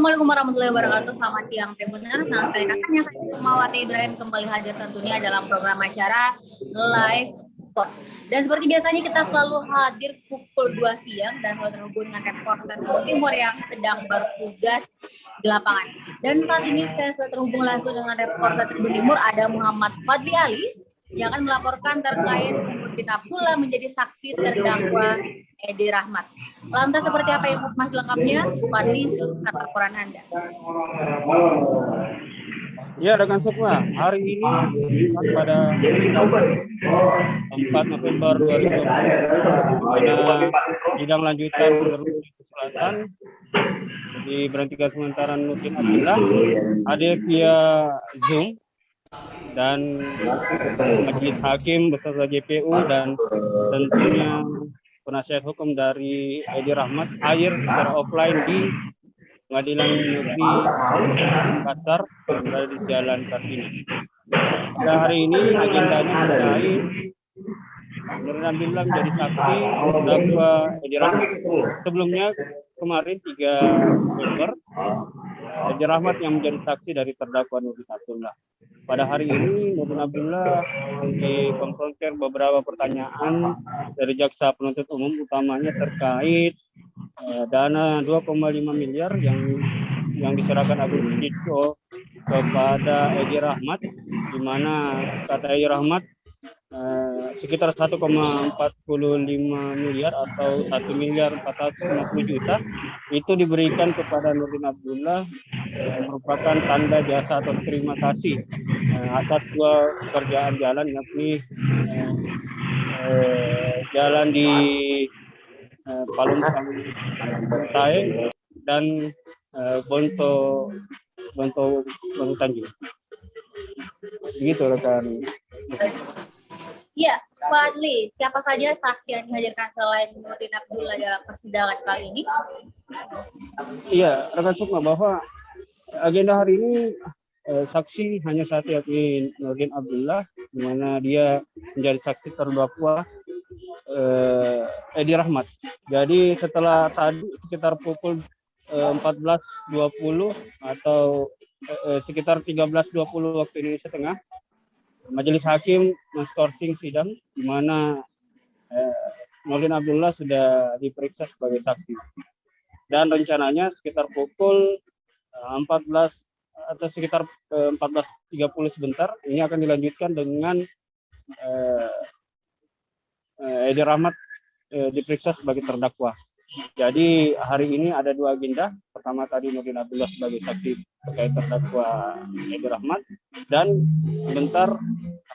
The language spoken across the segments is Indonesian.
Assalamualaikum warahmatullahi wabarakatuh. Selamat siang, Tribuners. Nah, saya kakaknya Mawati Ibrahim kembali hadir tentunya dalam program acara Live Sport. Dan seperti biasanya kita selalu hadir pukul 2 siang dan selalu terhubung dengan reporter Tribun Timur yang sedang bertugas di lapangan. Dan saat ini saya sudah terhubung langsung dengan reporter Tribun Timur, ada Muhammad Fadli Ali yang akan melaporkan terkait Nurdin Abdullah menjadi saksi terdakwa Edi Rahmat. Lantas seperti apa informasi lengkapnya? Fadli, silakan laporan Anda. Ya, rekan semua, hari ini pada 4 November 2020, sidang lanjutan Sulawesi Selatan diberhentikan sementara Nurdin Abdullah hadir via Zoom dan majelis hakim beserta JPU dan tentunya penasihat hukum dari Edi Rahmat hadir secara offline di Pengadilan Negeri Makassar yang berada di Jalan Kartini. Pada hari ini agendanya terkait Nurdin Abdullah menjadi saksi terdakwa Edi Rahmat. Sebelumnya kemarin 3 November Edi Rahmat yang menjadi saksi dari terdakwa Nurdin Abdullah. Pada hari ini Nurdin Abdullah dikonfrontir beberapa pertanyaan dari jaksa penuntut umum, utamanya terkait dana 2,5 miliar yang diserahkan Agus Sucipto kepada Edi Rahmat, di mana kata Edi Rahmat sekitar 1,45 miliar atau 1.450 juta itu diberikan kepada Nurdin Abdullah merupakan tanda jasa atau terima kasih atas 2 pekerjaan jalan, yakni jalan di Palembang Tae dan Bonto Tanjung. Begitu rekan. Ya, Fadli, siapa saja saksi yang dihadirkan selain Nurdin Abdullah dalam persidangan kali ini? Iya, rekan semua, bahwa agenda hari ini saksi hanya satu, yakni Nurdin Abdullah, di mana dia menjadi saksi terdakwa Edi Rahmat. Jadi setelah tadi sekitar pukul 14.20 atau sekitar 13.20 waktu Indonesia Tengah, majelis hakim menskorsing sidang di mana Nurdin Abdullah sudah diperiksa sebagai saksi. Dan rencananya sekitar pukul 14 atau sekitar 14.30 sebentar ini akan dilanjutkan dengan Edi Rahmat diperiksa sebagai terdakwa. Jadi hari ini ada 2 agenda. Pertama tadi Nurdin Abdullah sebagai saksi terkait terdakwa Edi Rahmat, dan sebentar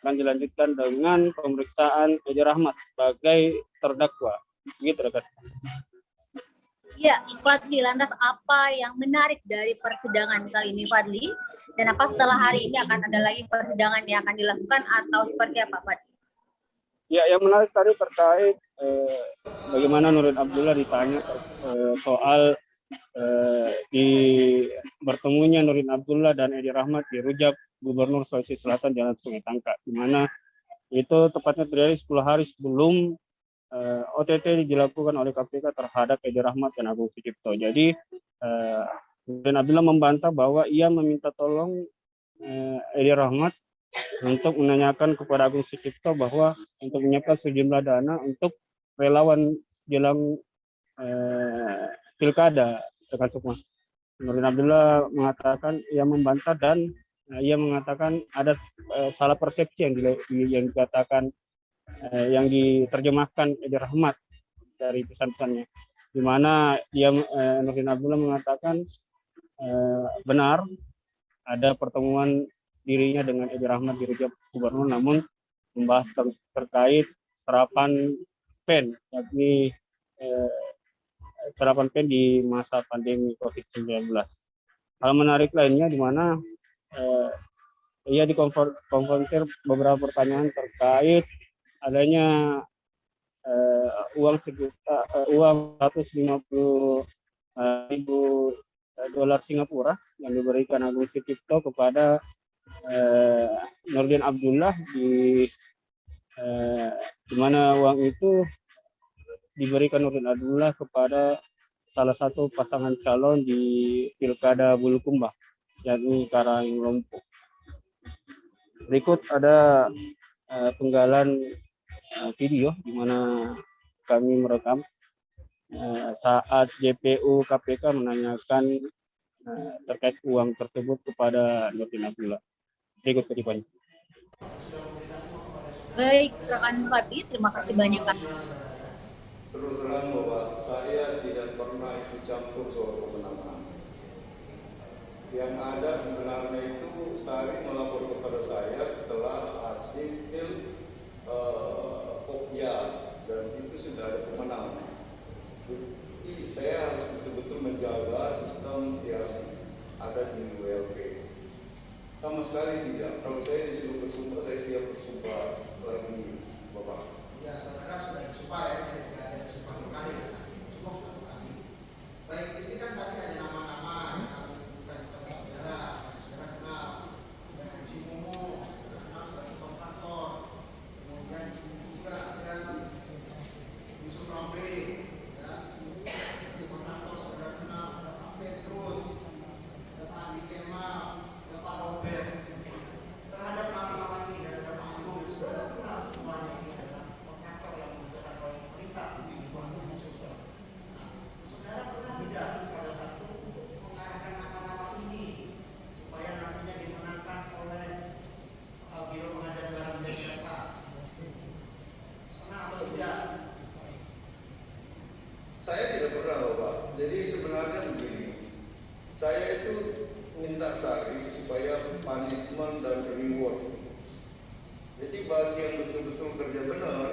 akan dilanjutkan dengan pemeriksaan Edi Rahmat sebagai terdakwa. Begitu rekan. Ya, Fadli, lantas apa yang menarik dari persidangan kali ini, Fadli? Dan apa setelah hari ini akan ada lagi persidangan yang akan dilakukan atau seperti apa, Fadli? Ya, yang menarik tadi terkait bagaimana Nurdin Abdullah ditanya soal di bertemunya Nurdin Abdullah dan Edi Rahmat di Rujak Gubernur Sulawesi Selatan Jalan Sungai Tangka, di mana itu tepatnya terjadi 10 hari sebelum OTT dilakukan oleh KPK terhadap Edi Rahmat dan Agus Sucipto. Jadi Nurdin Abdullah membantah bahwa ia meminta tolong Edi Rahmat untuk menanyakan kepada Agus Sucipto bahwa untuk menyiapkan sejumlah dana untuk relawan jelang pilkada dekat semua. Nurdin Abdullah mengatakan ia membantah dan ia mengatakan ada salah persepsi yang dikatakan yang diterjemahkan Edi Rahmat dari pesan-pesannya, di mana Nurdin Abdullah mengatakan benar ada pertemuan dirinya dengan Edi Rahmat di Rujak Gubernur, namun membahas terkait serapan pen, yakni serapan pen di masa pandemi COVID-19. Hal menarik lainnya di mana ia dikonfrontir beberapa pertanyaan terkait adanya uang 150.000 dolar Singapura yang diberikan Agus Sucipto kepada Nurdin Abdullah, di mana uang itu diberikan Nurdin Abdullah kepada salah satu pasangan calon di Pilkada Bulukumba, yakni Karanglompok. Berikut ada penggalan video di mana kami merekam saat JPU KPK menanyakan terkait uang tersebut kepada Nurdin Abdullah. Berikut kutipannya. Baik, rekan Fatih, terima kasih banyak Kak. Terus terang bahwa saya tidak pernah ikut campur soal kemenangan. Yang ada sebenarnya itu Sari melapor kepada saya setelah hasil Pokja, dan itu sudah ada kemenangan. Jadi saya harus betul-betul menjaga sistem yang ada di ULP. Sama sekali tidak. Kalau saya disuruh bersumpah, saya siap bersumpah lagi, Bapak. Ya, saudara sudah disumpah ya, jadi tidak ada disumpah kali ya, saksi cukup satu kali. Baik, ini kan tadi ada nama-nama yang kami sebutkan kepada saudara kenal. Ada Haji Momo, kenal sebagai kontraktor. Kemudian di sini juga ada Yusuf Ramli, ya, di kontraktor saudara kenal, ada Pak Petrus, ada Pak Haji Kemal, ada Pak Robert. Terhadap nama-nama ini dan ada Pak Agung, saudara kenal semuanya ini adalah kontraktor yang membutuhkan oleh pemerintah di lingkungan sosial. Nah, saudara pernah tidak pada satu untuk mengarahkan nama-nama ini supaya nantinya dimenangkan oleh Biro Pengadaan Barang dan Jasa? Pernah atau tidak? Saya tidak pernah, Bapak. Jadi sebenarnya begini, saya itu minta Sari supaya punishment dan reward. Jadi bagi yang betul-betul kerja benar,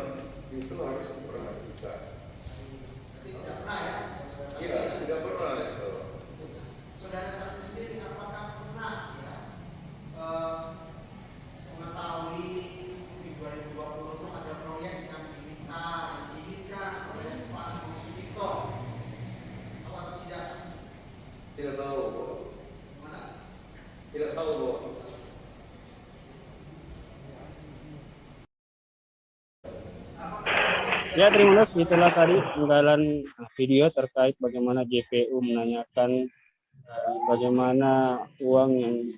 itu harus diperhatikan. Jadi tidak pernah ya? Iya, tidak pernah itu. Saudara saksi sendiri apakah pernah ya mengetahui di 2020 itu ada proyek yang diminta didirikan oleh Pak Sucipto? Tahu atau tidak? Tidak tahu, Bapak. Mana? Tidak tahu, Bapak. Ya, terima kasih. Itulah tadi penggalan video terkait bagaimana JPU menanyakan bagaimana uang yang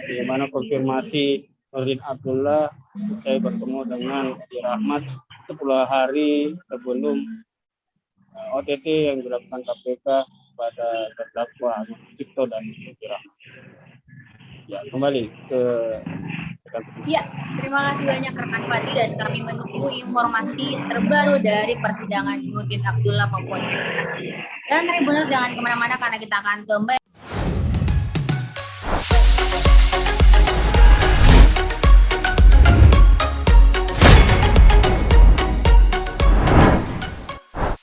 bagaimana konfirmasi Nurdin Abdullah saya bertemu dengan Edi Rahmat 10 hari sebelum OTT yang dilakukan KPK pada terdakwa Agus Sucipto dan Edi Rahmat. Ya, kembali ke Ya, terima kasih banyak rekan Fadli, dan kami menunggu informasi terbaru dari persidangan Nurdin Abdullah maupun dan Tribunal, jangan kemana-mana karena kita akan kembali